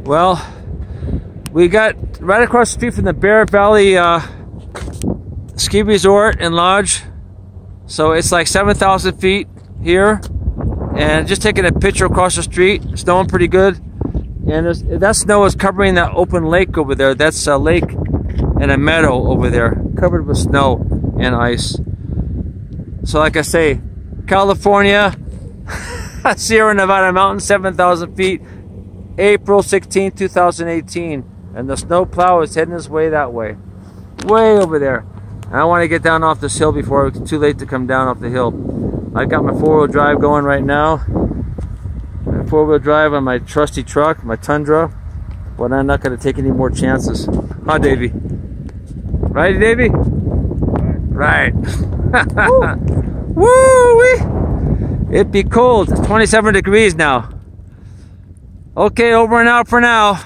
Well, we got right across the street from the Bear Valley Ski Resort and Lodge. So it's like 7,000 feet here. And just taking a picture across the street, snowing pretty good. And that snow is covering that open lake over there. That's a lake and a meadow over there, covered with snow and ice. So like I say, California, Sierra Nevada mountain, 7,000 feet, April 16, 2018. And the snow plow is heading his way that way. Way over there. And I want to get down off this hill before it's too late to come down off the hill. I got my four-wheel drive going right now. Four-wheel drive on my trusty truck, my Tundra. But I'm not going to take any more chances. Huh, Davey? Right, Davey? Right. Woo-wee! It'd be cold. It's 27 degrees now. Okay, over and out for now.